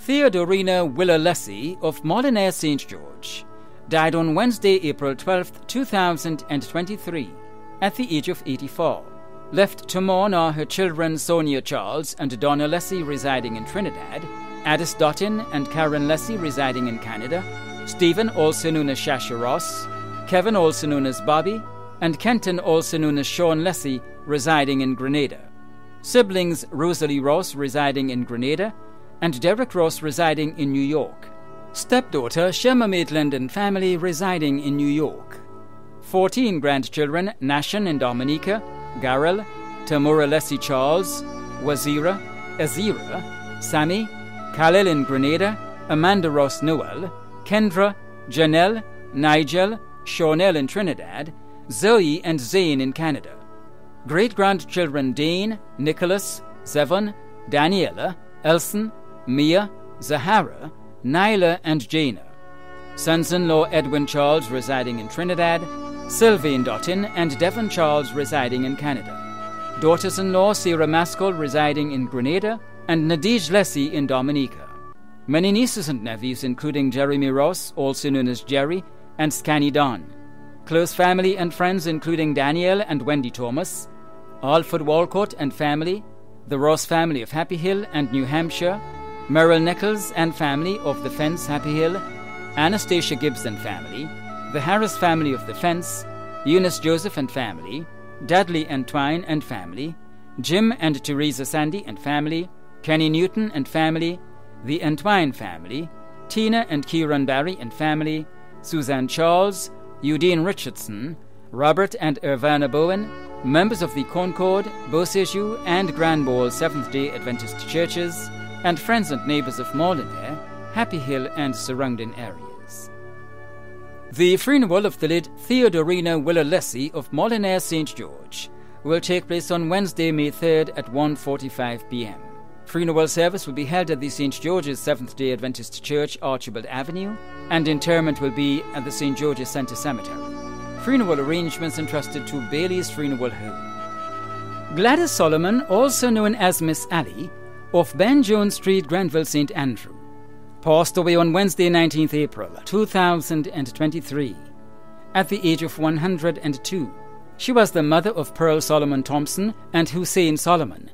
Theodorina Willer-Leslie of Molyneux St. George died on Wednesday, April 12, 2023, at the age of 84. Left to mourn are her children Sonia Charles and Donna Leslie residing in Trinidad, Addis Dottin and Karen Leslie residing in Canada, Stephen, also known as Shasha Ross, Kevin, also known as Bobby, and Kenton, also known as Sean Leslie, residing in Grenada. Siblings Rosalie Ross residing in Grenada, and Derek Ross residing in New York. Stepdaughter Shema Maitland and family residing in New York. 14 grandchildren Nashan in Dominica, Garel, Tamura Leslie Charles, Wazira, Azira, Sammy, Khalil in Grenada, Amanda Ross Noel, Kendra, Janelle, Nigel, Shawnell in Trinidad, Zoe and Zane in Canada. Great-grandchildren Dane, Nicholas, Zevon, Daniela, Elson, Mia, Zahara, Nyla and Jana. Sons-in-law Edwin Charles residing in Trinidad, Sylvain Dottin and Devon Charles residing in Canada. Daughters-in-law Sarah Maskell residing in Grenada and Nadij Leslie in Dominica. Many nieces and nephews including Jeremy Ross, also known as Jerry, and Scanny Don. Close family and friends including Danielle and Wendy Thomas, Alfred Walcott and family, the Ross family of Happy Hill and New Hampshire, Merrill Nichols and family of the Fence, Happy Hill, Anastasia Gibbs and family, the Harris family of the Fence, Eunice Joseph and family, Dudley and Twine and family, Jim and Teresa Sandy and family, Kenny Newton and family, the Entwine family, Tina and Kieran Barry and family, Suzanne Charles, Eudine Richardson, Robert and Irvana Bowen, members of the Concord, Beausejour and Grand Ball Seventh-day Adventist churches, and friends and neighbors of Molyneux, Happy Hill and surrounding areas. The funeral of the late Theodorina Willer-Leslie of Molyneux St. George will take place on Wednesday, May 3rd at 1:45 p.m. Funeral service will be held at the St. George's Seventh-day Adventist Church, Archibald Avenue, and interment will be at the St. George's Centre Cemetery. Funeral arrangements entrusted to Bailey's Funeral Home. Gladys Solomon, also known as Miss Allie, of Ben Jones Street, Granville, St. Andrew, passed away on Wednesday, 19th April 2023, at the age of 102. She was the mother of Pearl Solomon Thompson and Hussein Solomon,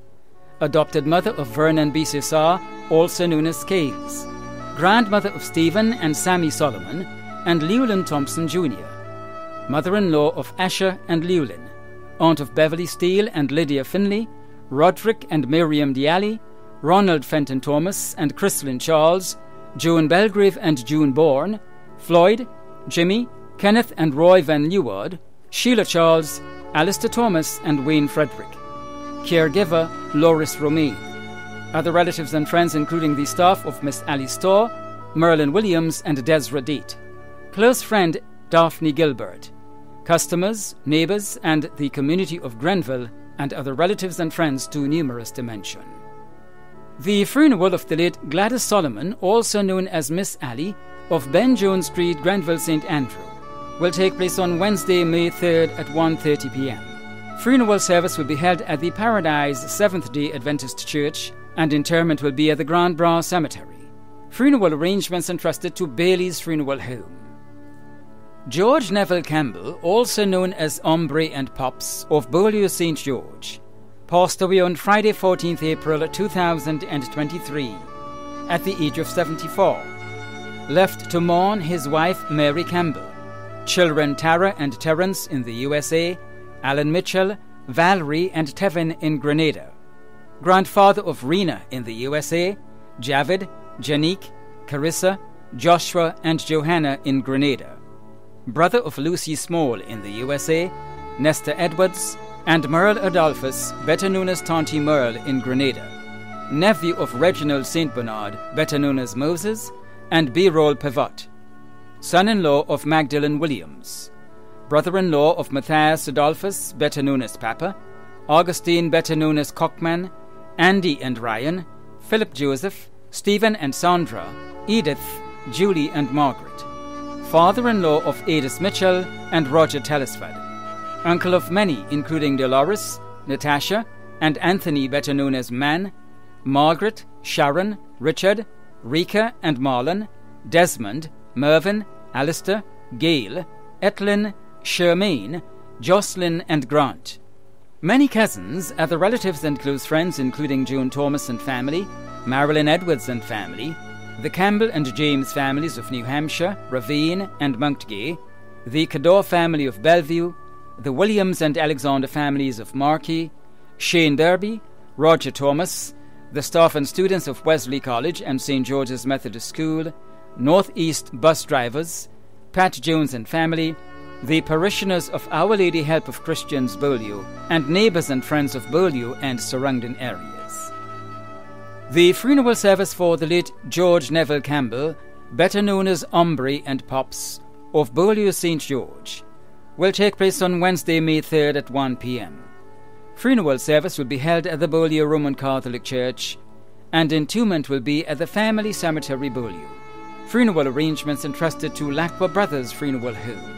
adopted mother of Vernon B. Cesar, also known as Scales, grandmother of Stephen and Sammy Solomon and Llewellyn Thompson Jr., mother-in-law of Asher and Llewellyn, aunt of Beverly Steele and Lydia Finley, Roderick and Miriam Dialli, Ronald Fenton Thomas and Chrislyn Charles, Joan Belgrave and June Bourne, Floyd, Jimmy, Kenneth and Roy Van Leeuward, Sheila Charles, Alistair Thomas and Wayne Frederick. Caregiver, Loris Romaine. Other relatives and friends including the staff of Miss Allie's store, Merlin Williams and Desra Date. Close friend, Daphne Gilbert. Customers, neighbors, and the community of Grenville, and other relatives and friends too numerous to mention. The funeral of the late Gladys Solomon, also known as Miss Allie, of Ben Jones Street, Granville, St. Andrew, will take place on Wednesday, May 3rd at 1:30 p.m. Funeral service will be held at the Paradise Seventh-day Adventist Church, and interment will be at the Grand Bras Cemetery. Funeral arrangements entrusted to Bailey's Funeral Home. George Neville Campbell, also known as Ombre and Pops, of Beaulieu St. George, passed away on Friday, 14th April 2023, at the age of 74. Left to mourn his wife Mary Campbell, children Tara and Terence in the USA, Alan Mitchell, Valerie and Tevin in Grenada, grandfather of Rena in the USA, Javid, Janique, Carissa, Joshua and Johanna in Grenada, brother of Lucy Small in the USA, Nestor Edwards, and Merle Adolphus, better known as Tonty Merle in Grenada, nephew of Reginald St. Bernard, better known as Moses, and B-Roll Pivot, son-in-law of Magdalene Williams, brother-in-law of Matthias Adolphus, better known as Papa, Augustine, better known as Cockman, Andy and Ryan, Philip Joseph, Stephen and Sandra, Edith, Julie and Margaret, father-in-law of Adis Mitchell and Roger Telesford, uncle of many including Dolores, Natasha, and Anthony, better known as Man, Margaret, Sharon, Richard, Rika and Marlon, Desmond, Mervyn, Alistair, Gail, Etlin, Shermaine, Jocelyn and Grant. Many cousins, other relatives and close friends including Joan Thomas and family, Marilyn Edwards and family, the Campbell and James families of New Hampshire, Ravine and Mountgay, the Cador family of Bellevue, the Williams and Alexander families of Marquis, Shane Derby, Roger Thomas, the staff and students of Wesley College and St. George's Methodist School, Northeast bus drivers, Pat Jones and family, the parishioners of Our Lady Help of Christians Beaulieu, and neighbours and friends of Beaulieu and surrounding areas. The funeral service for the late George Neville Campbell, better known as Ombre and Pops, of Beaulieu St. George, will take place on Wednesday, May 3rd at 1 p.m. Funeral service will be held at the Beaulieu Roman Catholic Church, and entombment will be at the Family Cemetery, Beaulieu. Funeral arrangements entrusted to Lacqua Brothers Funeral Home.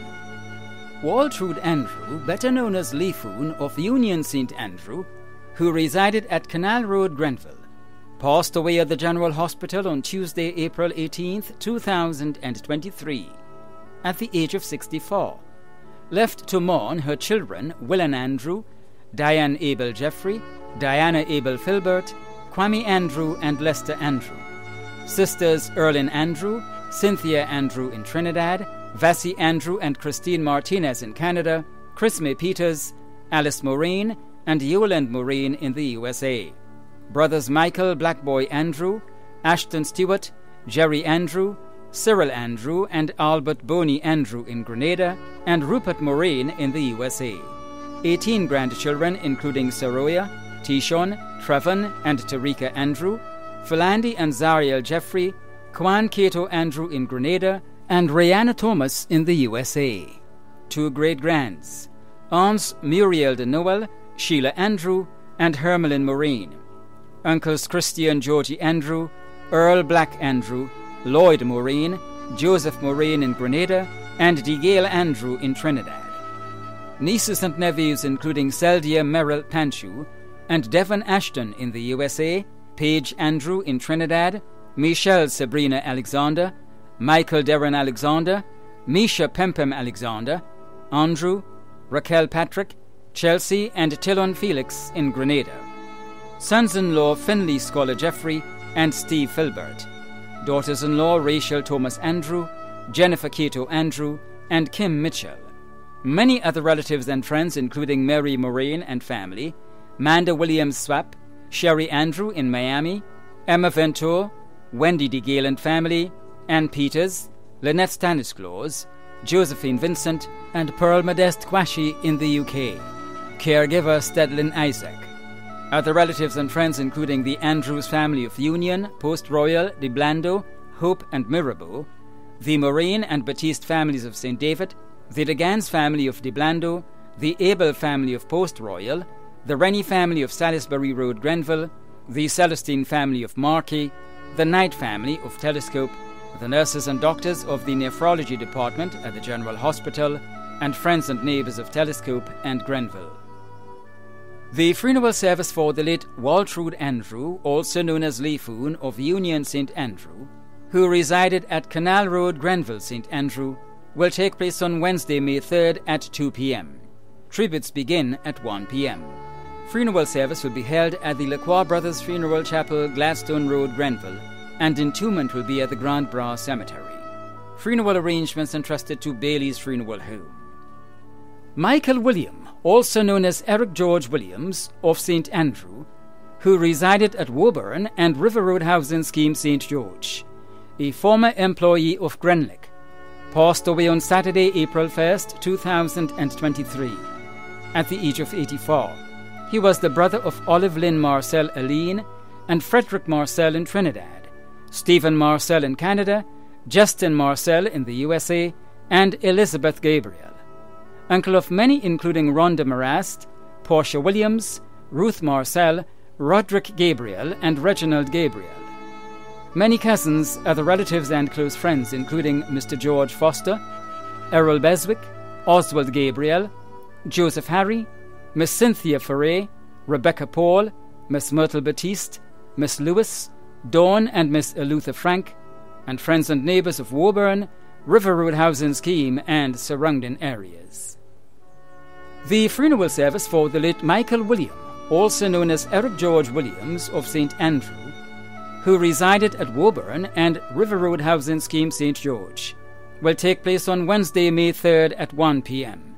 Waltrude Andrew, better known as Leafoon of Union St. Andrew, who resided at Canal Road, Grenville, passed away at the General Hospital on Tuesday, April 18, 2023, at the age of 64. Left to mourn her children Willan Andrew, Diane Abel Jeffrey, Diana Abel Filbert, Kwame Andrew and Lester Andrew. Sisters Erlyn Andrew, Cynthia Andrew in Trinidad, Vassie Andrew and Christine Martinez in Canada, Chris May Peters, Alice Moraine, and Yolande Moraine in the USA. Brothers Michael Blackboy Andrew, Ashton Stewart, Jerry Andrew, Cyril Andrew and Albert Boney Andrew in Grenada, and Rupert Moraine in the USA. 18 grandchildren including Saroya, Tishon, Trevon and Tarika Andrew, Philandi and Zariel Jeffrey, Kwan Cato Andrew in Grenada, and Rihanna Thomas in the USA. 2 great-grands, aunts Muriel de Noel, Sheila Andrew, and Hermelin Moraine. Uncles Christian Georgie Andrew, Earl Black Andrew, Lloyd Moraine, Joseph Moraine in Grenada, and DeGale Andrew in Trinidad. Nieces and nephews including Seldia Merrill Panchu and Devon Ashton in the USA, Paige Andrew in Trinidad, Michelle Sabrina Alexander, Michael Darren Alexander, Misha Pempem Alexander, Andrew, Raquel Patrick, Chelsea and Tillon Felix in Grenada. Sons-in-law Finley Scholar Jeffrey and Steve Filbert. Daughters-in-law Rachel Thomas Andrew, Jennifer Cato Andrew, and Kim Mitchell. Many other relatives and friends including Mary Moraine and family, Manda Williams Swap, Sherry Andrew in Miami, Emma Venture, Wendy DeGale and family, Ann Peters, Lynette Stanislaus, Josephine Vincent, and Pearl Modeste Quashi in the UK. Caregiver Stedlin Isaac. Other relatives and friends including the Andrews family of Union, Post Royal, De Blando, Hope and Mirabeau, the Moraine and Batiste families of St. David, the DeGans family of De Blando, the Abel family of Post Royal, the Rennie family of Salisbury Road, Grenville, the Celestine family of Marquis, the Knight family of Telescope, the nurses and doctors of the nephrology department at the General Hospital, and friends and neighbours of Telescope and Grenville. The funeral service for the late Waltrude Andrew, also known as Leafoon of Union St. Andrew, who resided at Canal Road, Grenville, St. Andrew, will take place on Wednesday, May 3rd at 2 p.m. Tributes begin at 1 p.m. Funeral service will be held at the Lacroix Brothers Funeral Chapel, Gladstone Road, Grenville, and entombment will be at the Grand Bras Cemetery. Funeral arrangements entrusted to Bailey's Funeral Home. Michael William, also known as Eric George Williams, of St. Andrew, who resided at Woburn and River Road Housing Scheme St. George, a former employee of Grenlick, passed away on Saturday, April 1st, 2023, at the age of 84. He was the brother of Olive Lynn Marcel Aline and Frederick Marcel in Trinidad, Stephen Marcel in Canada, Justin Marcel in the USA, and Elizabeth Gabriel. Uncle of many including Rhonda Marast, Portia Williams, Ruth Marcel, Roderick Gabriel, and Reginald Gabriel. Many cousins, other relatives and close friends including Mr. George Foster, Errol Beswick, Oswald Gabriel, Joseph Harry, Miss Cynthia Foray, Rebecca Paul, Miss Myrtle Batiste, Miss Lewis, Dawn and Miss Elutha Frank, and friends and neighbours of Woburn, River Road Housing Scheme and surrounding areas. The funeral service for the late Michael William, also known as Eric George Williams of St. Andrew, who resided at Woburn and River Road Housing Scheme St. George, will take place on Wednesday, May 3rd at 1 p.m.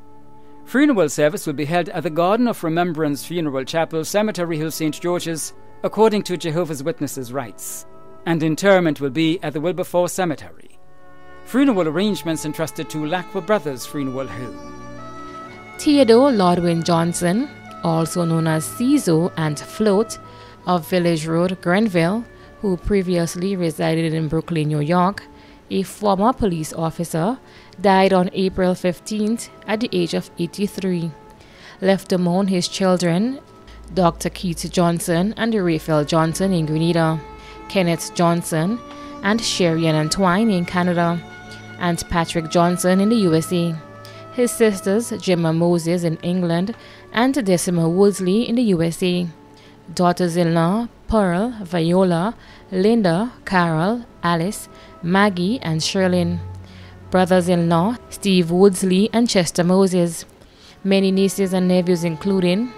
Funeral service will be held at the Garden of Remembrance Funeral Chapel, Cemetery Hill, St. George's, according to Jehovah's Witnesses' rites, and interment will be at the Wilberforce Cemetery. Funeral arrangements entrusted to Lacqua Brothers Funeral Home. Theodore Lodwin Johnson, also known as Cizo and Float, of Village Road, Grenville, who previously resided in Brooklyn, New York, a former police officer, died on April 15th at the age of 83. Left among his children, Dr. Keith Johnson and Raphael Johnson in Grenada, Kenneth Johnson and Sherry Antoine in Canada, and Patrick Johnson in the USA. His sisters, Gemma Moses in England and Decima Woodsley in the USA. Daughters-in-law, Pearl, Viola, Linda, Carol, Alice, Maggie, and Sherlyn. Brothers-in-law, Steve Woodsley and Chester Moses. Many nieces and nephews including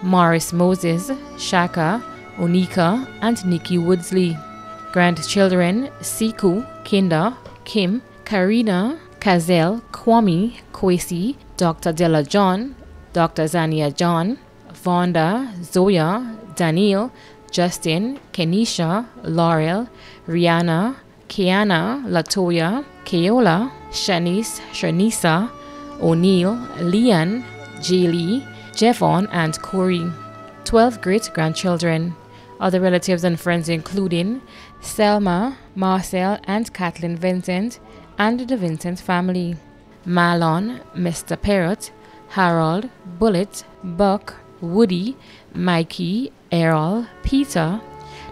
Morris Moses, Shaka, Onika, and Nikki Woodsley. Grandchildren, Siku, Kinda, Kim, Karina, Kazel, Kwame, Kwesi, Dr. Della John, Dr. Zania John, Vonda, Zoya, Daniel, Justin, Kenisha, Laurel, Rihanna, Kiana, Latoya, Keola, Shanice, Shanisa, O'Neill, Leanne, Jaylee, Jevon, and Corey. 12 great-grandchildren. Other relatives and friends including Selma, Marcel, and Kathleen Vincent, and the Vincent family. Marlon, Mr. Parrott, Harold, Bullet, Buck, Woody, Mikey, Errol, Peter,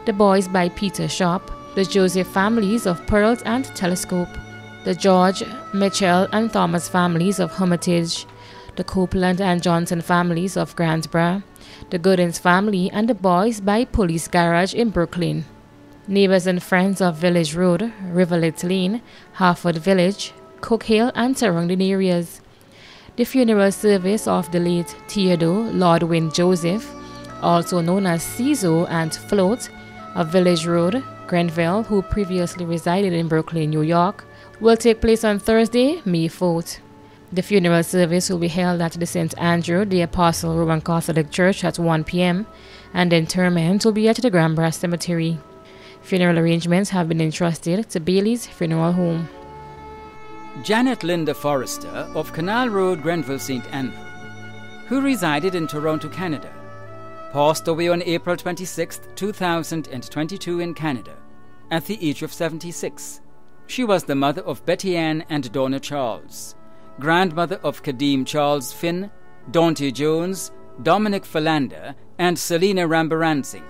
the boys by Peter Shop, the Joseph families of Pearls and Telescope, the George, Mitchell, and Thomas families of Hermitage, the Copeland and Johnson families of Grantsboro, the Goodins family, and the boys by Police Garage in Brooklyn. Neighbors and friends of Village Road, Riverlet Lane, Harford Village, Cook Hill, and surrounding areas. The funeral service of the late Theodore Lodwin Joseph, also known as Cizo and Float, of Village Road, Grenville, who previously resided in Brooklyn, New York, will take place on Thursday, May 4th. The funeral service will be held at the St. Andrew the Apostle Roman Catholic Church at 1 p.m. and the interment will be at the Grand Brass Cemetery. Funeral arrangements have been entrusted to Bailey's Funeral Home. Janet Linda Forrester of Canal Road, Grenville, St. Andrew, who resided in Toronto, Canada, passed away on April 26, 2022 in Canada, at the age of 76. She was the mother of Betty Ann and Donna Charles, grandmother of Kadeem Charles Finn, Dante Jones, Dominic Philander, and Selena Rambaransing,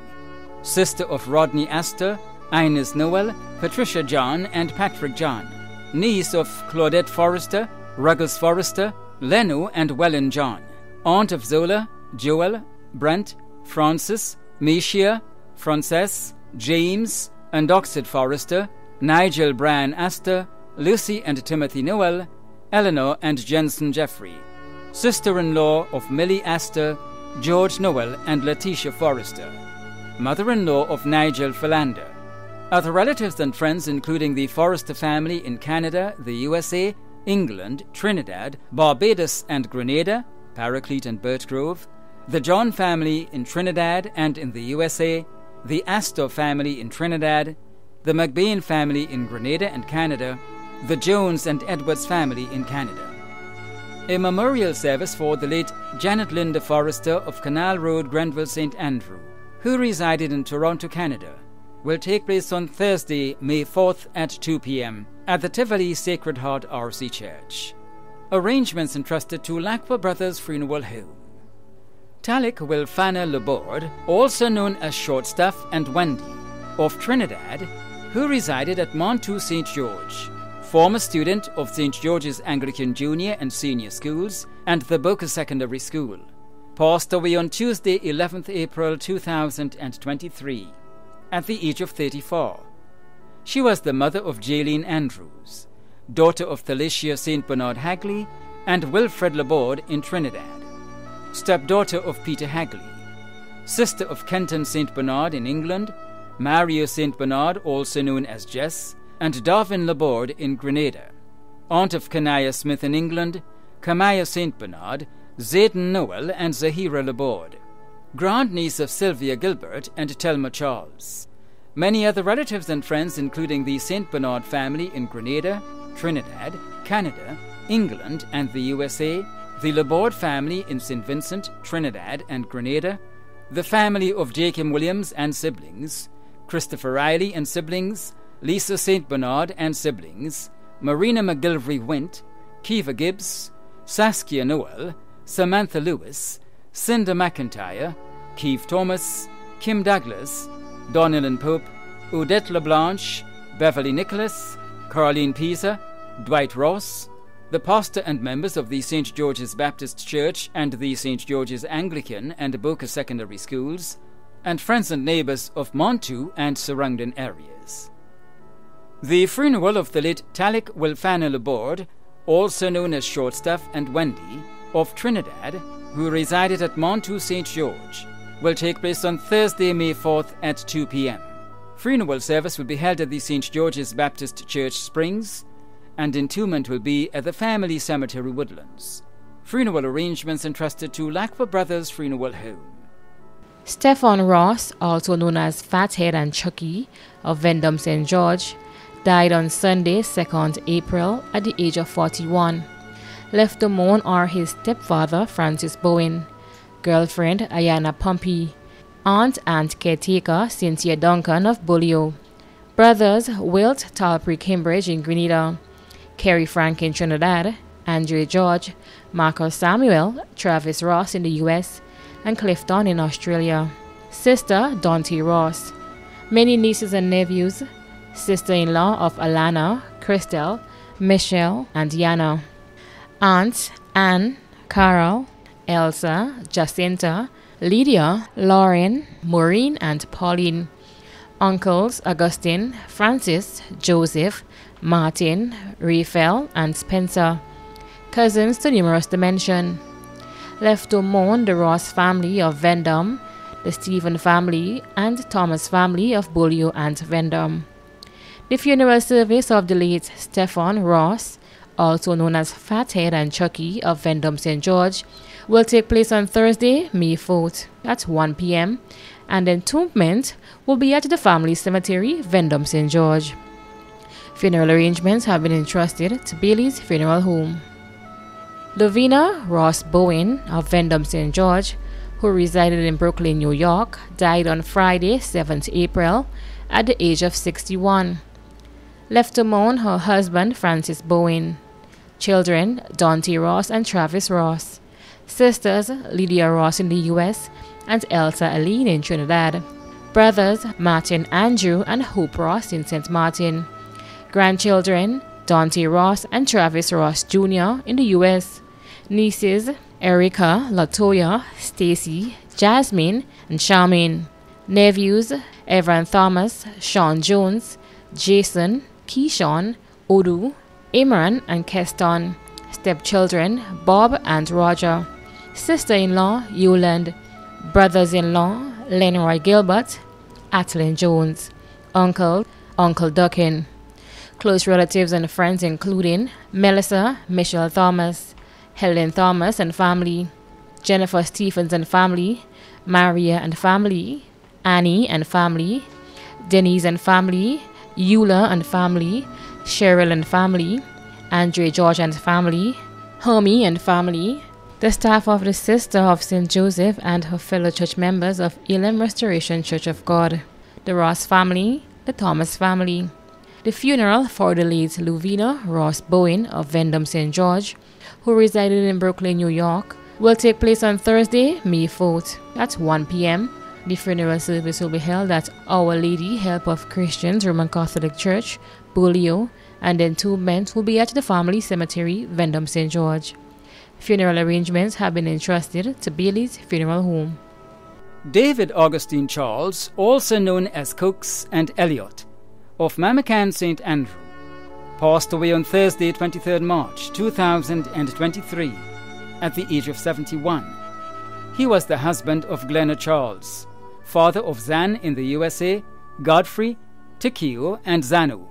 sister of Rodney Astor, Ines Noel, Patricia John, and Patrick John, niece of Claudette Forrester, Ruggles Forrester, Leno, and Wellen John, aunt of Zola, Joel, Brent, Francis, Meshia, Frances, James, and Oxford Forrester, Nigel Brian Astor, Lucy and Timothy Noel, Eleanor and Jensen Jeffrey, sister-in-law of Millie Astor, George Noel, and Letitia Forrester, mother-in-law of Nigel Philander. Other relatives and friends including the Forrester family in Canada, the USA, England, Trinidad, Barbados, and Grenada, Paraclete and Birchgrove, the John family in Trinidad and in the USA, the Astor family in Trinidad, the McBain family in Grenada and Canada, the Jones and Edwards family in Canada. A memorial service for the late Janet Linda Forrester of Canal Road, Grenville, St. Andrew, who resided in Toronto, Canada, will take place on Thursday, May 4th at 2 p.m. at the Tivoli Sacred Heart RC Church. Arrangements entrusted to Lacqua Brothers Funeral Home. Talik Wilfana Laborde, also known as Shortstaff and Wendy, of Trinidad, who resided at Montu St. George, former student of St. George's Anglican Junior and Senior Schools and the Boca Secondary School, passed away on Tuesday, 11th April 2023. at the age of 34. She was the mother of Jaylene Andrews, daughter of Thalicia St. Bernard Hagley and Wilfred Laborde in Trinidad, stepdaughter of Peter Hagley, sister of Kenton St. Bernard in England, Mario St. Bernard, also known as Jess, and Darwin Laborde in Grenada, aunt of Kanaya Smith in England, Kamaya St. Bernard, Zayden Noel, and Zahira Laborde, grandniece of Sylvia Gilbert and Telma Charles. Many other relatives and friends, including the St. Bernard family in Grenada, Trinidad, Canada, England, and the USA, the Laborde family in St. Vincent, Trinidad, and Grenada, the family of Jacob Williams and siblings, Christopher Riley and siblings, Lisa St. Bernard and siblings, Marina McGilvery Wint, Kiva Gibbs, Saskia Noel, Samantha Lewis, Cinda McIntyre, Keith Thomas, Kim Douglas, Donilyn Pope, Odette LeBlanche, Beverly Nicholas, Caroline Pisa, Dwight Ross, the pastor and members of the St. George's Baptist Church and the St. George's Anglican and Boca Secondary Schools, and friends and neighbors of Montu and surrounding areas. The funeral of the late Talik Wilfana Laborde, also known as Shortstuff and Wendy, of Trinidad, who resided at Montu St. George, will take place on Thursday, May 4th at 2 p.m. Funeral service will be held at the St. George's Baptist Church Springs, and entombment will be at the family cemetery Woodlands. Funeral arrangements entrusted to Lakwa Brothers Funeral Home. Stephen Ross, also known as Fathead and Chucky of Vendome St. George, died on Sunday, 2nd April at the age of 41. Left to mourn are his stepfather, Francis Bowen, girlfriend, Ayana Pompey, aunt and caretaker, Cynthia Duncan of Bulio, brothers, Wilt Talpri Cambridge in Grenada, Kerry Frank in Trinidad, Andre George, Marcus Samuel, Travis Ross in the U.S., and Clifton in Australia, sister, Dante Ross, many nieces and nephews, sister-in-law of Alana, Christel, Michelle, and Yana, aunts, Anne, Carol, Elsa, Jacinta, Lydia, Lauren, Maureen, and Pauline, uncles, Augustine, Francis, Joseph, Martin, Raphael, and Spencer, cousins too numerous to mention. Left to mourn the Ross family of Vendome, the Stephen family, and Thomas family of Bulio and Vendome. The funeral service of the late Stephen Ross, also known as Fathead and Chucky of Vendome St. George, will take place on Thursday, May 4th at 1 p.m. and entombment will be at the family cemetery, Vendome St. George. Funeral arrangements have been entrusted to Bailey's Funeral Home. Lovina Ross Bowen of Vendome St. George, who resided in Brooklyn, New York, died on Friday, 7th April at the age of 61. Left to mourn her husband, Francis Bowen. Children, Dante Ross and Travis Ross. Sisters, Lydia Ross in the U.S. and Elsa Aline in Trinidad. Brothers, Martin Andrew and Hope Ross in St. Martin. Grandchildren, Dante Ross and Travis Ross Jr. in the U.S. Nieces, Erica, Latoya, Stacy, Jasmine, and Charmaine. Nephews, Evan Thomas, Sean Jones, Jason, Keyshawn, Odu, Imran, and Keston. Stepchildren, Bob and Roger. Sister-in-law, Yoland. Brothers-in-law, Lenroy Gilbert, Atlin Jones. Uncle Duckin. Close relatives and friends including Melissa, Michelle Thomas, Helen Thomas and family, Jennifer Stephens and family, Maria and family, Annie and family, Denise and family, Eula and family, Cheryl and family, Andre George and family, Hermie and family, the staff of the Sister of St. Joseph and her fellow church members of Elim Restoration Church of God, the Ross family, the Thomas family. The funeral for the late Lovina Ross Bowen of Vendome St. George, who resided in Brooklyn, New York, will take place on Thursday, May 4th at 1 p.m. The funeral service will be held at Our Lady Help of Christians Roman Catholic Church, Bulio, and entombment will be at the family cemetery, Vendome St. George. Funeral arrangements have been entrusted to Bailey's Funeral Home. David Augustine Charles, also known as Cokes and Elliot, of Mamacan St. Andrew, passed away on Thursday, 23rd March 2023, at the age of 71. He was the husband of Glenna Charles, father of Zan in the USA, Godfrey, Tikio, and Zanu,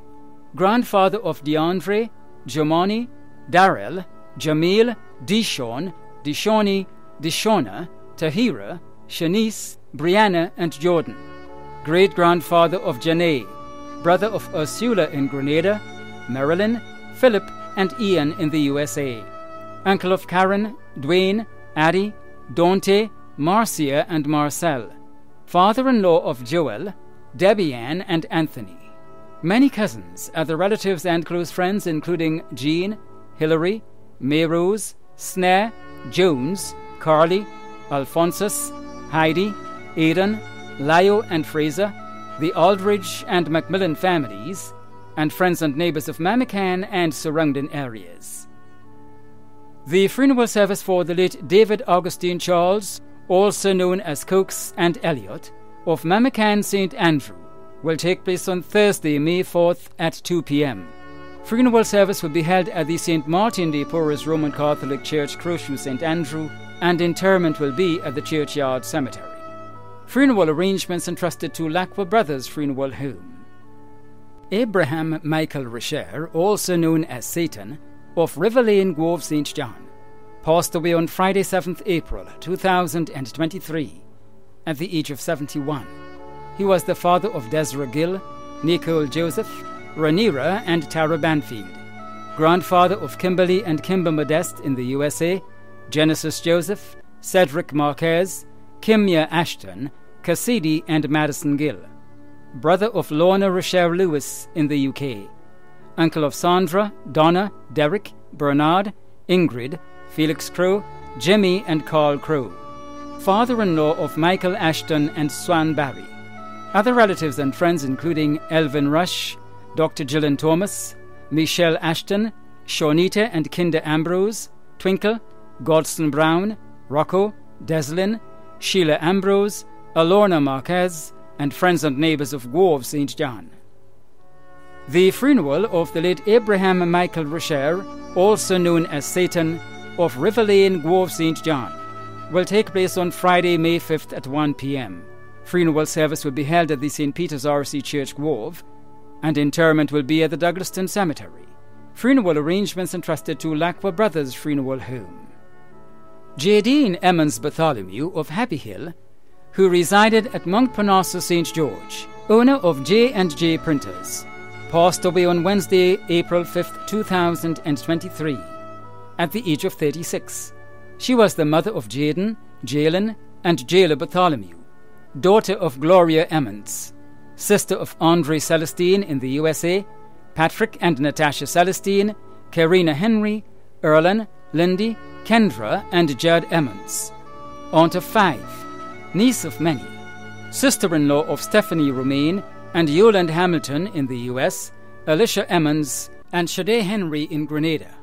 grandfather of DeAndre, Jomani, Darrell, Jamil, Dishon, Dishoni, Dishona, Tahira, Shanice, Brianna, and Jordan, great-grandfather of Janae, brother of Ursula in Grenada, Marilyn, Philip, and Ian in the USA, uncle of Karen, Dwayne, Addie, Dante, Marcia, and Marcel, father-in-law of Joel, Debbie Ann, and Anthony. Many cousins, other relatives and close friends including Jean, Hilary, Mayrose, Snare, Jones, Carly, Alphonsus, Heidi, Aidan, Lio and Fraser, the Aldridge and Macmillan families, and friends and neighbors of Mamacan and surrounding areas. The funeral service for the late David Augustine Charles, also known as Cokes and Elliot, of Mamacan St. Andrew, will take place on Thursday, May 4th at 2 p.m. Funeral service will be held at the St. Martin de Porres Roman Catholic Church, Crowshoe, St. Andrew, and interment will be at the Churchyard Cemetery. Funeral arrangements entrusted to Lacqua Brothers Funeral Home. Abraham Michael Richer, also known as Satan, of River Lane, Grove, St. John, passed away on Friday, 7th April 2023, at the age of 71. He was the father of Desra Gill, Nicole Joseph, Rhaenyra, and Tara Banfield, grandfather of Kimberly and Kimber Modeste in the USA, Genesis Joseph, Cedric Marquez, Kimya Ashton, Cassidy, and Madison Gill, brother of Lorna Rochelle Lewis in the UK, uncle of Sandra, Donna, Derek, Bernard, Ingrid, Felix Crow, Jimmy, and Carl Crow, father-in-law of Michael Ashton and Swan Barry. Other relatives and friends including Elvin Rush, Dr. Gillian Thomas, Michelle Ashton, Shawnita and Kinder Ambrose, Twinkle, Godston Brown, Rocco, Deslin, Sheila Ambrose, Alorna Marquez, and friends and neighbors of Grove, St. John. The funeral of the late Abraham Michael Richer, also known as Satan, of River Lane, Grove, St. John, will take place on Friday, May 5th at 1 p.m. Funeral service will be held at the St. Peter's R.C. Church, Grove, and interment will be at the Douglaston Cemetery. Funeral arrangements entrusted to Lacqua Brothers Funeral Home. Jadine Emmons Bartholomew of Happy Hill, who resided at Montparnasse St. George, owner of J&J Printers, passed away on Wednesday, April 5th, 2023, at the age of 36. She was the mother of Jaden, Jalen, and Jayla Bartholomew, daughter of Gloria Emmons, sister of Andre Celestine in the USA, Patrick and Natasha Celestine, Karina Henry, Erlen, Lindy, Kendra, and Judd Emmons, aunt of 5, niece of many, sister-in-law of Stephanie Romaine and Yolande Hamilton in the US, Alicia Emmons, and Shade Henry in Grenada,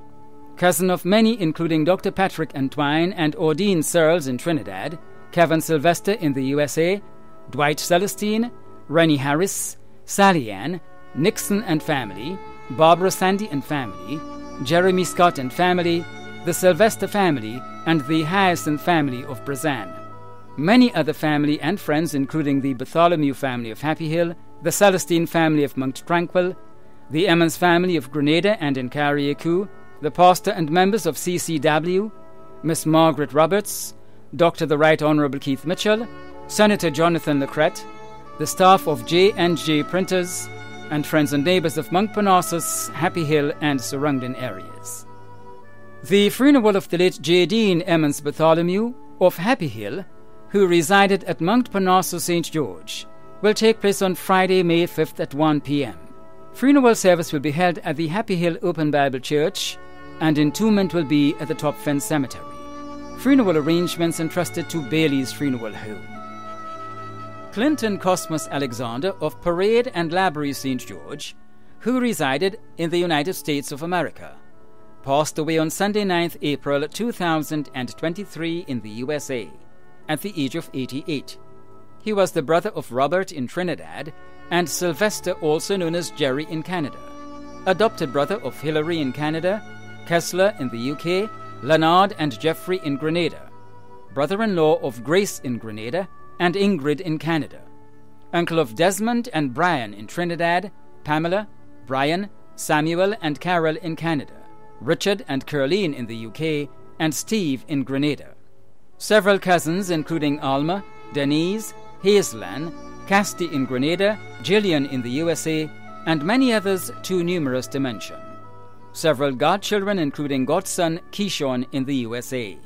cousin of many including Dr. Patrick Antwine and Ordine Searles in Trinidad, Kevin Sylvester in the USA, Dwight Celestine, Rennie Harris, Sally Ann, Nixon and family, Barbara Sandy and family, Jeremy Scott and family, the Sylvester family, and the Hyacinth family of Brazan. Many other family and friends including the Bartholomew family of Happy Hill, the Celestine family of Mount Tranquil, the Emmons family of Grenada and in Carriacou, the pastor and members of CCW, Miss Margaret Roberts, Dr. the Right Honourable Keith Mitchell, Senator Jonathan Lecrette, the staff of J&J Printers, and friends and neighbors of Montparnasse, Happy Hill, and surrounding areas. The funeral of the late Jadine Emmons Bartholomew of Happy Hill, who resided at Montparnasse St. George, will take place on Friday, May 5th at 1 p.m. Funeral service will be held at the Happy Hill Open Bible Church, and entombment will be at the Top Fence Cemetery. Funeral arrangements entrusted to Bailey's Funeral Home. Clinton Cosmos Alexander of Parade and Laborie St. George, who resided in the United States of America, passed away on Sunday 9th April 2023 in the USA, at the age of 88. He was the brother of Robert in Trinidad and Sylvester, also known as Jerry, in Canada. Adopted brother of Hilary in Canada, Kessler in the UK, Leonard and Jeffrey in Grenada. Brother-in-law of Grace in Grenada and Ingrid in Canada. Uncle of Desmond and Brian in Trinidad, Pamela, Brian, Samuel and Carol in Canada, Richard and Caroline in the UK, and Steve in Grenada. Several cousins including Alma, Denise, Hazelan, Casti in Grenada, Gillian in the USA, and many others too numerous to mention. Several godchildren including godson Keyshawn in the USA.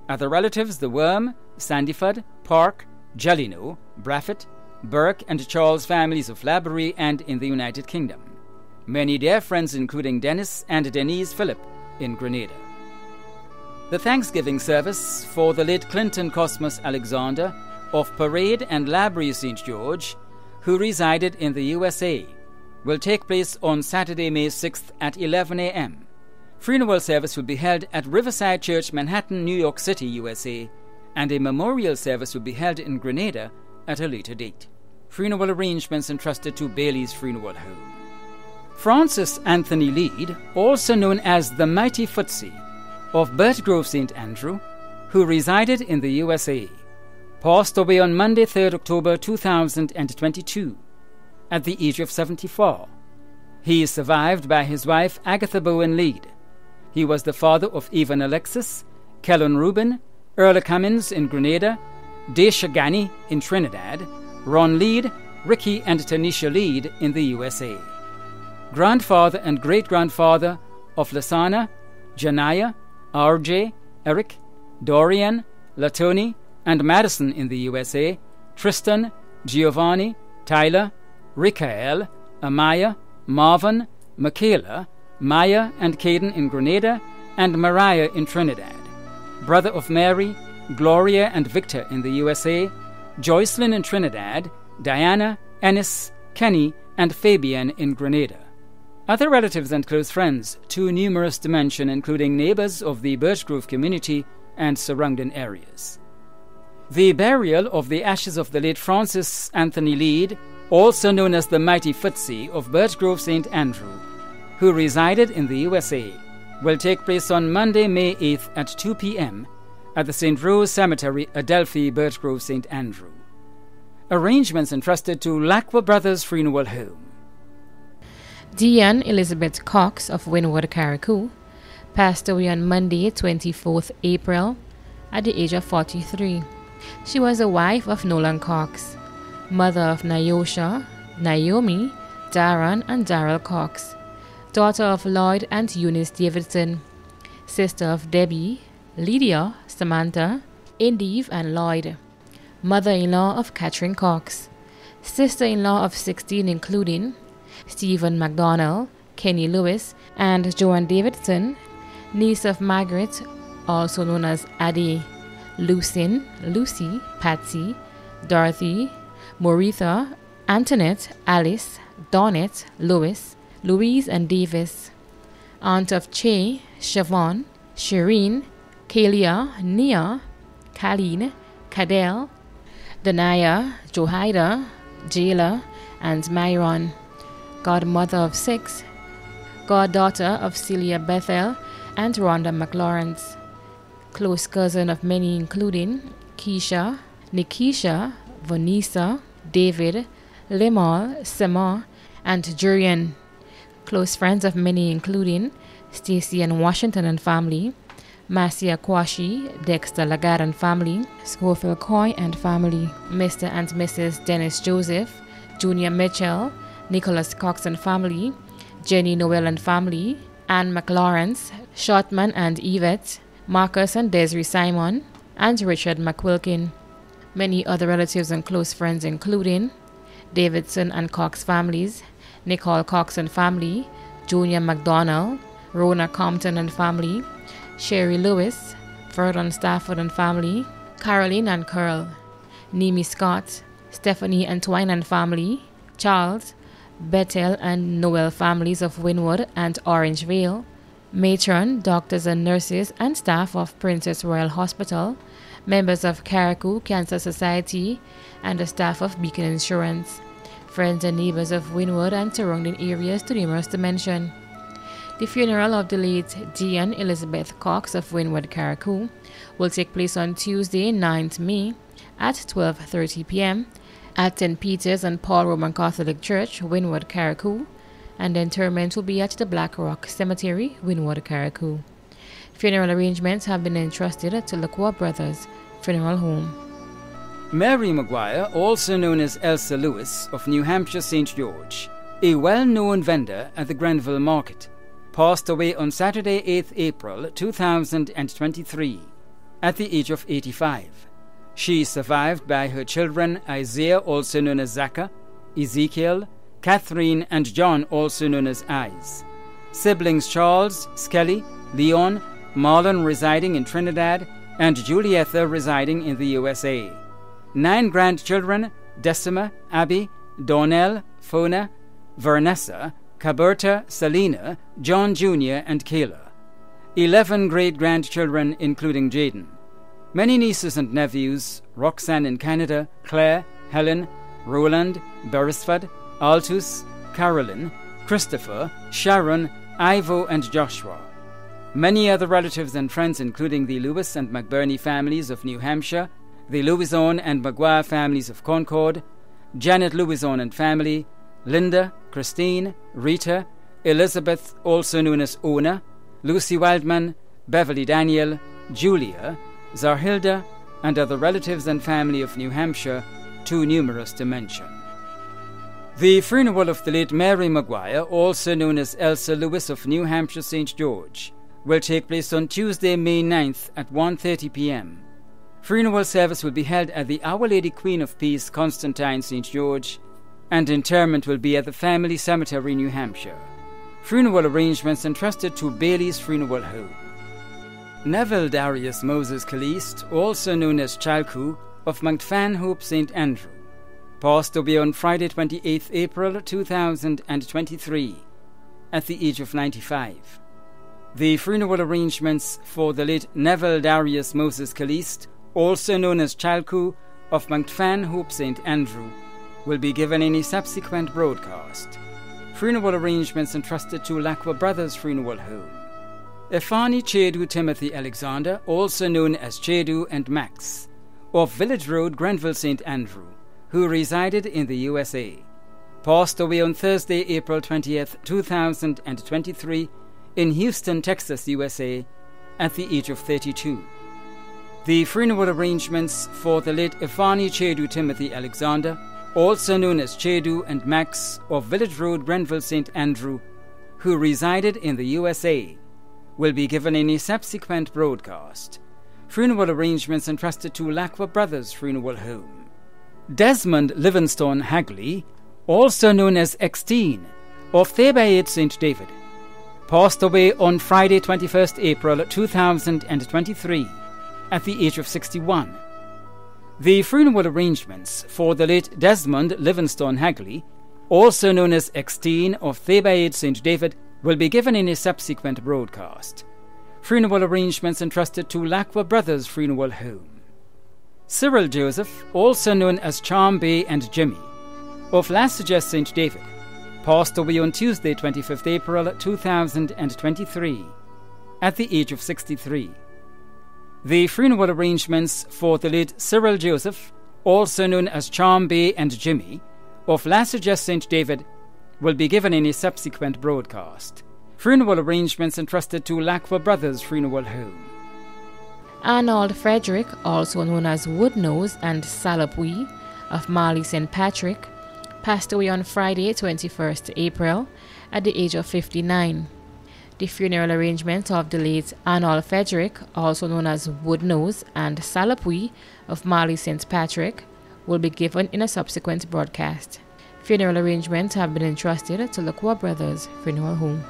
Other relatives the Worm, Sandyford, Park, Jellicoe, Braffett, Burke and Charles families of Laborie and in the United Kingdom. Many dear friends including Dennis and Denise Phillip in Grenada. The Thanksgiving service for the late Clinton Cosmos Alexander of Parade and Laborie St. George, who resided in the USA, will take place on Saturday, May 6th at 11 a.m. Funeral service will be held at Riverside Church, Manhattan, New York City, USA, and a memorial service will be held in Grenada at a later date. Funeral arrangements entrusted to Bailey's Funeral Home. Francis Anthony Lead, also known as the Mighty Footsie, of Birchgrove, St. Andrew, who resided in the USA, passed away on Monday, 3rd October 2022, at the age of 74. He is survived by his wife Agatha Bowen Lead. He was the father of Evan Alexis, Kellen Rubin, Earl Cummins in Grenada, Daisha Gani in Trinidad, Ron Lead, Ricky and Tanisha Lead in the USA. Grandfather and great-grandfather of Lasana, Janaya, RJ, Eric, Dorian, Latoni, and Madison in the USA, Tristan, Giovanni, Tyler, Rikael, Amaya, Marvin, Michaela, Maya and Caden in Grenada, and Mariah in Trinidad. Brother of Mary, Gloria and Victor in the USA, Joycelyn in Trinidad, Diana, Ennis, Kenny, and Fabian in Grenada. Other relatives and close friends, too numerous to mention, including neighbors of the Birchgrove community and surrounding areas. The burial of the ashes of the late Francis Anthony Lead, also known as the Mighty Footsie of Birchgrove, St. Andrew, who resided in the USA, will take place on Monday, May 8th at 2 p.m. at the St. Rose Cemetery, Adelphi, Birchgrove, St. Andrew. Arrangements entrusted to Lacqua Brothers Funeral Home. Diane Elizabeth Cox of Wynwood, Carriacou, passed away on Monday, 24th April, at the age of 43. She was the wife of Nolan Cox, mother of Nyosha, Naomi, Darren, and Darrell Cox, daughter of Lloyd and Eunice Davidson, sister of Debbie, Lydia, Samantha, Indeve, and Lloyd, mother-in-law of Catherine Cox, sister-in-law of 16 including Stephen McDonnell, Kenny Lewis, and Joan Davidson, niece of Margaret, also known as Addie, Lucin, Lucy, Patsy, Dorothy, Moritha, Antoinette, Alice, Donette, Louis, Louise, and Davis, aunt of Che, Siobhan, Shireen, Kalia, Nia, Colleen, Cadell, Danaya, Johaida, Jayla, and Myron, godmother of 6, goddaughter of Celia Bethel and Rhonda McLawrence, close cousin of many including Keisha, Nikisha, Vanessa, David, Limal, Sema, and Jurian, close friends of many including Stacy and Washington and family, Marcia Kwashi, Dexter Lagarde and family, Schofield Coy and family, Mr. and Mrs. Dennis Joseph, Junior Mitchell, Nicholas Cox and family, Jenny Noel and family, Anne McLawrence, Shortman and Yvette, Marcus and Desiree Simon, and Richard McQuilkin. Many other relatives and close friends including Davidson and Cox families, Nicole Cox and family, Junior McDonald, Rona Compton and family, Sherry Lewis, Verdon Stafford and family, Caroline and Curl, Nemi Scott, Stephanie and Twine and family, Charles, Bethel and Noel families of Wynwood and Orangevale, matron, doctors and nurses and staff of Princess Royal Hospital, members of Carriacou Cancer Society, and the staff of Beacon Insurance, friends and neighbors of Wynwood and surrounding areas too numerous to mention. The funeral of the late Dian Elizabeth Cox of Wynwood, Carriacou, will take place on Tuesday, 9th May at 12:30 p.m. at St. Peter's and Paul Roman Catholic Church, Wynwood, Carriacou, and the interment will be at the Black Rock Cemetery, Wynwood, Carriacou. Funeral arrangements have been entrusted to Lacroix Brothers Funeral Home. Mary Maguire, also known as Elsa Lewis of New Hampshire St. George, a well-known vendor at the Grenville Market, passed away on Saturday, 8th April 2023, at the age of 85. She is survived by her children Isaiah, also known as Zaka, Ezekiel, Catherine, and John, also known as Eyes. Siblings Charles, Skelly, Leon, Marlon residing in Trinidad, and Julietha residing in the USA. 9 grandchildren: Decima, Abby, Donnell, Fona, Vernessa, Caberta, Selena, John Jr., and Kayla. 11 great-grandchildren, including Jaden. Many nieces and nephews: Roxanne in Canada, Claire, Helen, Roland, Beresford, Altus, Carolyn, Christopher, Sharon, Ivo, and Joshua. Many other relatives and friends, including the Lewis and McBurney families of New Hampshire, the Louison and Maguire families of Concord, Janet Louison and family, Linda, Christine, Rita, Elizabeth, also known as Ona, Lucy Wildman, Beverly Daniel, Julia, Zarhilda, and other relatives and family of New Hampshire, too numerous to mention. The funeral of the late Mary Maguire, also known as Elsa Lewis of New Hampshire St. George, will take place on Tuesday, May 9th at 1:30 p.m. Funeral service will be held at the Our Lady Queen of Peace, Constantine St. George, and interment will be at the Family Cemetery, New Hampshire. Funeral arrangements entrusted to Bailey's Funeral Home. Neville Darius Moses Caliste, also known as Chalku, of Mount Fanhope St. Andrew, passed away on Friday, 28th April 2023, at the age of 95. The funeral arrangements for the late Neville Darius Moses Caliste, also known as Chalku, of Mount Fanhope St. Andrew, will be given in a subsequent broadcast. Funeral arrangements entrusted to Lacroix Brothers Funeral Home. Efani Chedu Timothy Alexander, also known as Chedu and Max, of Village Road, Grenville St. Andrew, who resided in the USA, passed away on Thursday, April 20th, 2023, in Houston, Texas, USA, at the age of 32. The funeral arrangements for the late Efani Chedu Timothy Alexander, also known as Chedu and Max, of Village Road, Grenville St. Andrew, who resided in the USA, will be given in a subsequent broadcast. Funeral arrangements entrusted to Lacroix Brothers Funeral Home. Desmond Livingstone Hagley, also known as Exteen, of Thebaid St. David, passed away on Friday, 21st April 2023, at the age of 61. The funeral arrangements for the late Desmond Livingstone Hagley, also known as Exteen of Thebaid St. David, will be given in a subsequent broadcast. Funeral arrangements entrusted to Lacroix Brothers Funeral Home. Cyril Joseph, also known as Charm Bay and Jimmy, of Lasages St. David, passed away on Tuesday, 25th April 2023, at the age of 63. The funeral arrangements for the late Cyril Joseph, also known as Charm Bay and Jimmy, of Lasages St. David, will be given in a subsequent broadcast. Funeral arrangements entrusted to Lacroix Brothers Funeral Home. Arnold Frederick, also known as Woodnose and Salopui, of Marley St. Patrick, passed away on Friday, 21st April, at the age of 59. The funeral arrangements of the late Arnold Frederick, also known as Woodnose and Salopui, of Marley St. Patrick, will be given in a subsequent broadcast. Funeral arrangements have been entrusted to Lacroix Brothers Funeral Home.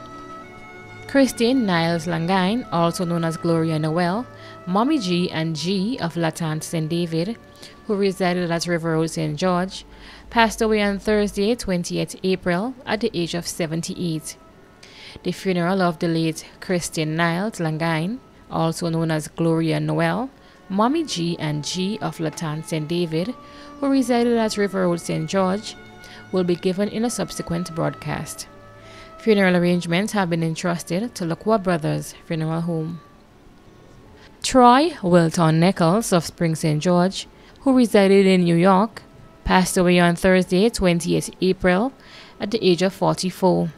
Christine Niles Langine, also known as Gloria Noel, Mommy G and G of Latante St. David, who resided at River Road St. George, passed away on Thursday, 28th April, at the age of 78. The funeral of the late Christine Niles Langine, also known as Gloria Noel, Mommy G and G of Latan St. David, who resided at River Road St. George, will be given in a subsequent broadcast. Funeral arrangements have been entrusted to Lacroix Brothers Funeral Home. Troy Wilton Nichols of Spring St. George, who resided in New York, passed away on Thursday, 28 April, at the age of 44.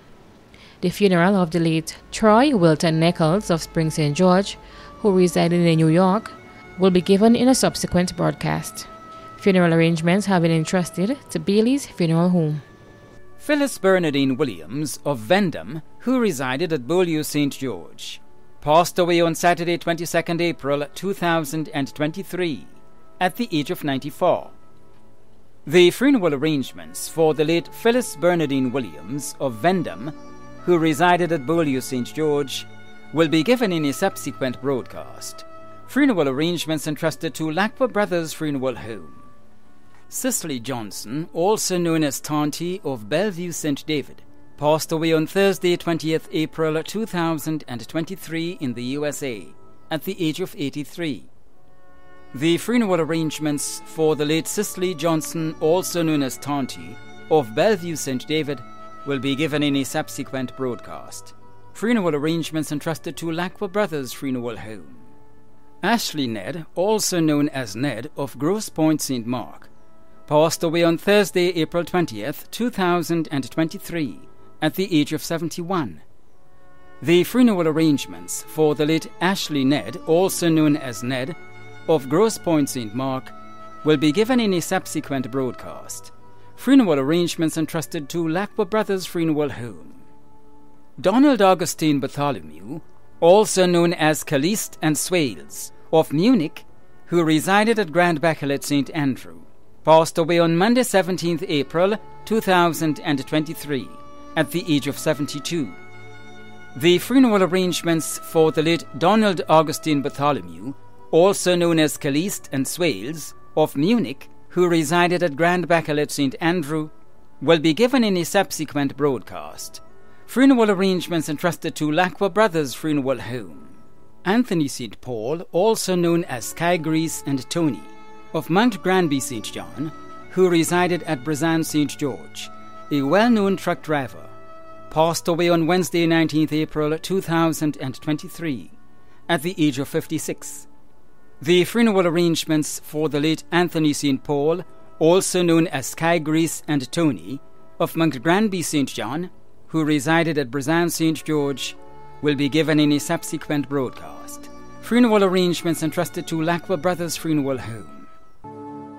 The funeral of the late Troy Wilton Nichols of Spring St. George, who resided in New York, will be given in a subsequent broadcast. Funeral arrangements have been entrusted to Bailey's Funeral Home. Phyllis Bernadine Williams of Vendham, who resided at Beaulieu St. George, passed away on Saturday, 22nd April 2023, at the age of 94. The funeral arrangements for the late Phyllis Bernadine Williams of Vendham, who resided at Beaulieu St. George, will be given in a subsequent broadcast. Funeral arrangements entrusted to Lacroix Brothers Funeral Home. Cicely Johnson, also known as Tanti of Bellevue St. David, passed away on Thursday, 20th April 2023 in the USA, at the age of 83. The funeral arrangements for the late Cicely Johnson, also known as Tanti, of Bellevue St. David, will be given in a subsequent broadcast. Funeral arrangements entrusted to Lacroix Brothers Funeral Home. Ashley Ned, also known as Ned of Grosse Pointe St. Mark, passed away on Thursday, April 20th, 2023, at the age of 71. The funeral arrangements for the late Ashley Ned, also known as Ned, of Grosse Pointe St. Mark, will be given in a subsequent broadcast. Funeral arrangements entrusted to Lacroix Brothers Funeral Home. Donald Augustine Bartholomew, also known as Caliste and Swales, of Munich, who resided at Grand Bachelet St. Andrew, passed away on Monday, 17th April 2023, at the age of 72. The funeral arrangements for the late Donald Augustine Bartholomew, also known as Caliste and Swales, of Munich, who resided at Grand Bachelet St. Andrew, will be given in a subsequent broadcast. Funeral arrangements entrusted to Lacroix Brothers Funeral Home. Anthony St. Paul, also known as Sky Grease and Tony, of Mount Granby St. John, who resided at Brazan St. George, a well-known truck driver, passed away on Wednesday, 19th April 2023, at the age of 56. The funeral arrangements for the late Anthony St. Paul, also known as Sky Grease and Tony, of Mount Granby St. John, who resided at Brazan St. George, will be given in a subsequent broadcast. Funeral arrangements entrusted to Lacroix Brothers Funeral Home.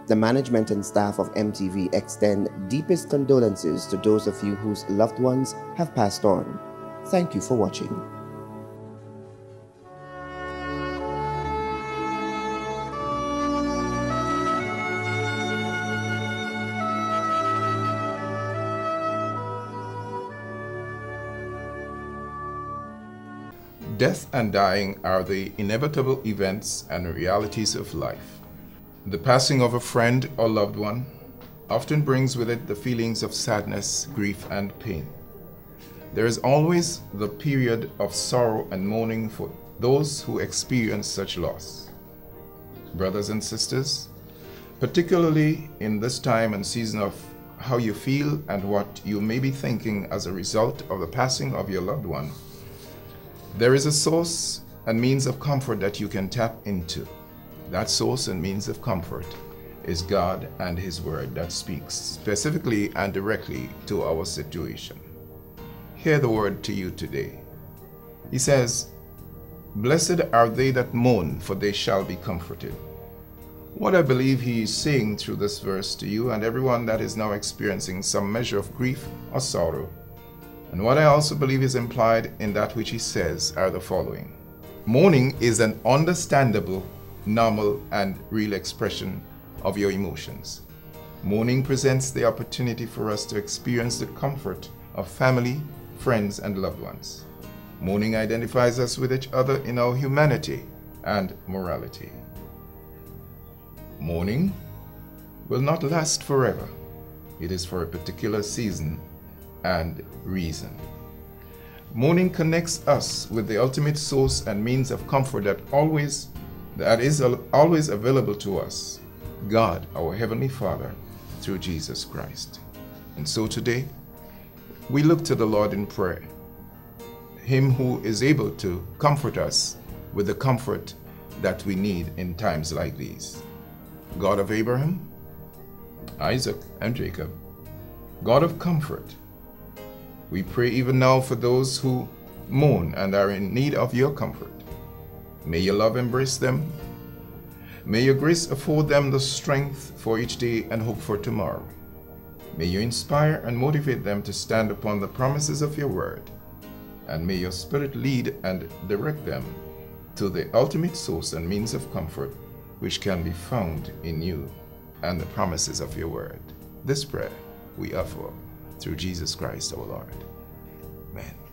The management and staff of MTV extend deepest condolences to those of you whose loved ones have passed on. Thank you for watching. Death and dying are the inevitable events and realities of life. The passing of a friend or loved one often brings with it the feelings of sadness, grief, and pain. There is always the period of sorrow and mourning for those who experience such loss. Brothers and sisters, particularly in this time and season of how you feel and what you may be thinking as a result of the passing of your loved one, there is a source and means of comfort that you can tap into. That source and means of comfort is God and His Word that speaks specifically and directly to our situation. Hear the word to you today. He says, "Blessed are they that mourn, for they shall be comforted." What I believe He is saying through this verse to you and everyone that is now experiencing some measure of grief or sorrow, and what I also believe is implied in that which He says, are the following. Mourning is an understandable, normal, and real expression of your emotions. Mourning presents the opportunity for us to experience the comfort of family, friends, and loved ones. Mourning identifies us with each other in our humanity and morality. Mourning will not last forever. It is for a particular season and reason. Mourning connects us with the ultimate source and means of comfort that always that is always available to us, God, our Heavenly Father, through Jesus Christ. And so today, we look to the Lord in prayer, Him who is able to comfort us with the comfort that we need in times like these. God of Abraham, Isaac, and Jacob, God of comfort, we pray even now for those who mourn and are in need of your comfort. May your love embrace them. May your grace afford them the strength for each day and hope for tomorrow. May you inspire and motivate them to stand upon the promises of your word. And may your Spirit lead and direct them to the ultimate source and means of comfort, which can be found in you and the promises of your word. This prayer we offer through Jesus Christ our Lord. Amen.